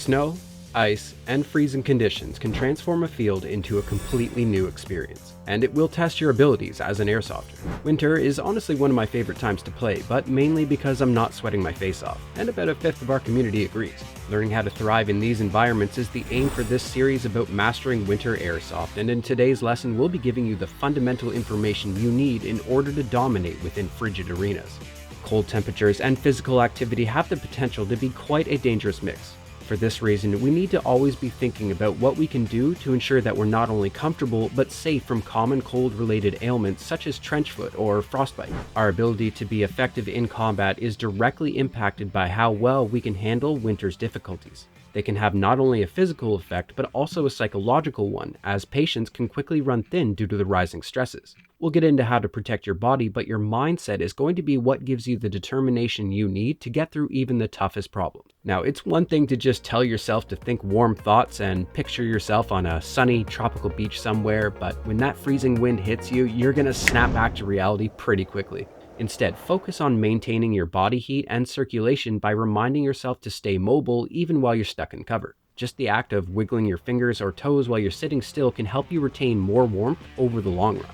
Snow, ice, and freezing conditions can transform a field into a completely new experience, and it will test your abilities as an airsofter. Winter is honestly one of my favorite times to play, but mainly because I'm not sweating my face off, and about a fifth of our community agrees. Learning how to thrive in these environments is the aim for this series about mastering winter airsoft, and in today's lesson we'll be giving you the fundamental information you need in order to dominate within frigid arenas. Cold temperatures and physical activity have the potential to be quite a dangerous mix. For this reason, we need to always be thinking about what we can do to ensure that we're not only comfortable, but safe from common cold-related ailments such as trench foot or frostbite. Our ability to be effective in combat is directly impacted by how well we can handle winter's difficulties. They can have not only a physical effect, but also a psychological one, as patients can quickly run thin due to the rising stresses. We'll get into how to protect your body, but your mindset is going to be what gives you the determination you need to get through even the toughest problems. Now, it's one thing to just tell yourself to think warm thoughts and picture yourself on a sunny, tropical beach somewhere, but when that freezing wind hits you, you're gonna snap back to reality pretty quickly. Instead, focus on maintaining your body heat and circulation by reminding yourself to stay mobile even while you're stuck in cover. Just the act of wiggling your fingers or toes while you're sitting still can help you retain more warmth over the long run.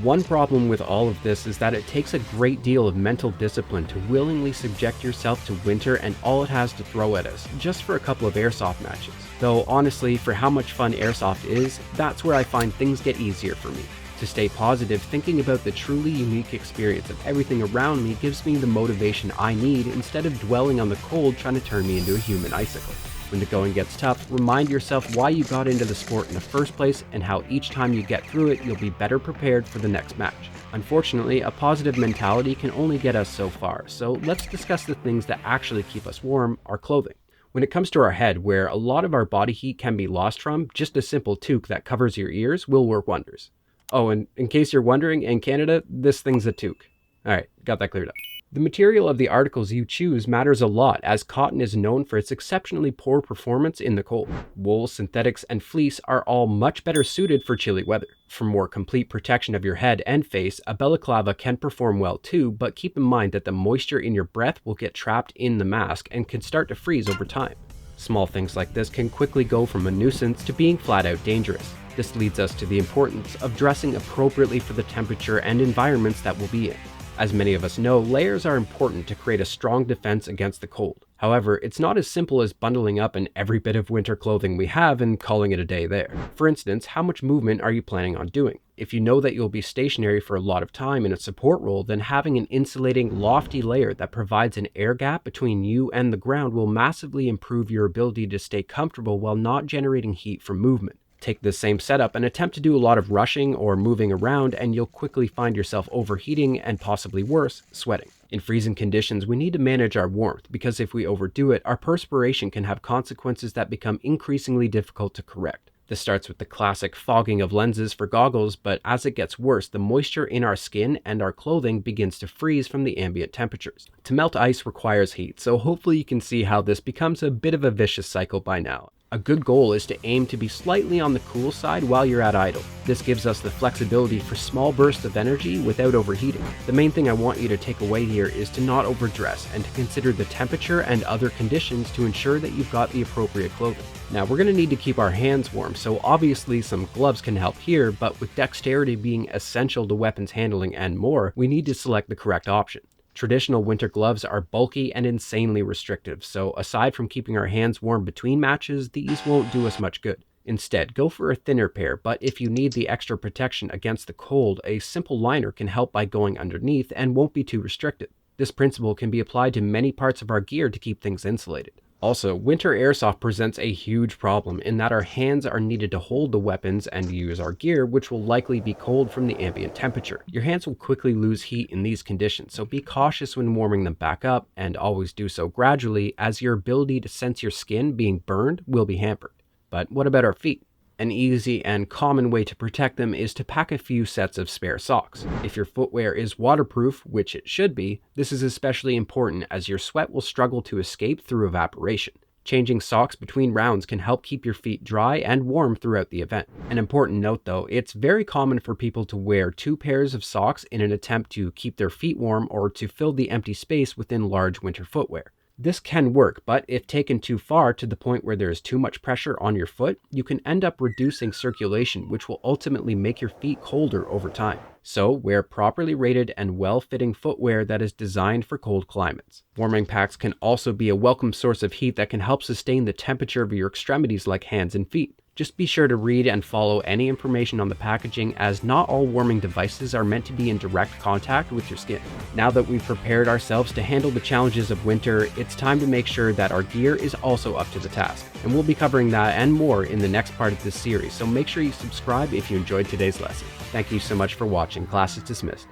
One problem with all of this is that it takes a great deal of mental discipline to willingly subject yourself to winter and all it has to throw at us, just for a couple of airsoft matches. Though honestly, for how much fun airsoft is, that's where I find things get easier for me. To stay positive, thinking about the truly unique experience of everything around me gives me the motivation I need instead of dwelling on the cold trying to turn me into a human icicle. When the going gets tough, remind yourself why you got into the sport in the first place and how each time you get through it, you'll be better prepared for the next match. Unfortunately, a positive mentality can only get us so far, so let's discuss the things that actually keep us warm, our clothing. When it comes to our head, where a lot of our body heat can be lost from, just a simple toque that covers your ears will work wonders. Oh, and in case you're wondering, in Canada, this thing's a toque. Alright, got that cleared up. The material of the articles you choose matters a lot, as cotton is known for its exceptionally poor performance in the cold. Wool, synthetics, and fleece are all much better suited for chilly weather. For more complete protection of your head and face, a balaclava can perform well too, but keep in mind that the moisture in your breath will get trapped in the mask and can start to freeze over time. Small things like this can quickly go from a nuisance to being flat out dangerous. This leads us to the importance of dressing appropriately for the temperature and environments that we'll be in. As many of us know, layers are important to create a strong defense against the cold. However, it's not as simple as bundling up in every bit of winter clothing we have and calling it a day there. For instance, how much movement are you planning on doing? If you know that you'll be stationary for a lot of time in a support role, then having an insulating, lofty layer that provides an air gap between you and the ground will massively improve your ability to stay comfortable while not generating heat from movement. Take this same setup and attempt to do a lot of rushing or moving around, and you'll quickly find yourself overheating and possibly worse, sweating. In freezing conditions, we need to manage our warmth because if we overdo it, our perspiration can have consequences that become increasingly difficult to correct. This starts with the classic fogging of lenses for goggles, but as it gets worse, the moisture in our skin and our clothing begins to freeze from the ambient temperatures. To melt ice requires heat, so hopefully you can see how this becomes a bit of a vicious cycle by now. A good goal is to aim to be slightly on the cool side while you're at idle. This gives us the flexibility for small bursts of energy without overheating. The main thing I want you to take away here is to not overdress and to consider the temperature and other conditions to ensure that you've got the appropriate clothing. Now, we're going to need to keep our hands warm, so obviously some gloves can help here, but with dexterity being essential to weapons handling and more, we need to select the correct option. Traditional winter gloves are bulky and insanely restrictive, so aside from keeping our hands warm between matches, these won't do us much good. Instead, go for a thinner pair, but if you need the extra protection against the cold, a simple liner can help by going underneath and won't be too restricted. This principle can be applied to many parts of our gear to keep things insulated. Also, winter airsoft presents a huge problem in that our hands are needed to hold the weapons and use our gear, which will likely be cold from the ambient temperature. Your hands will quickly lose heat in these conditions, so be cautious when warming them back up, and always do so gradually, as your ability to sense your skin being burned will be hampered. But what about our feet? An easy and common way to protect them is to pack a few sets of spare socks. If your footwear is waterproof, which it should be, this is especially important as your sweat will struggle to escape through evaporation. Changing socks between rounds can help keep your feet dry and warm throughout the event. An important note though, it's very common for people to wear 2 pairs of socks in an attempt to keep their feet warm or to fill the empty space within large winter footwear. This can work, but if taken too far to the point where there is too much pressure on your foot, you can end up reducing circulation, which will ultimately make your feet colder over time. So, wear properly rated and well-fitting footwear that is designed for cold climates. Warming packs can also be a welcome source of heat that can help sustain the temperature of your extremities like hands and feet. Just be sure to read and follow any information on the packaging, as not all warming devices are meant to be in direct contact with your skin. Now that we've prepared ourselves to handle the challenges of winter, it's time to make sure that our gear is also up to the task. And we'll be covering that and more in the next part of this series, so make sure you subscribe if you enjoyed today's lesson. Thank you so much for watching. Class is dismissed.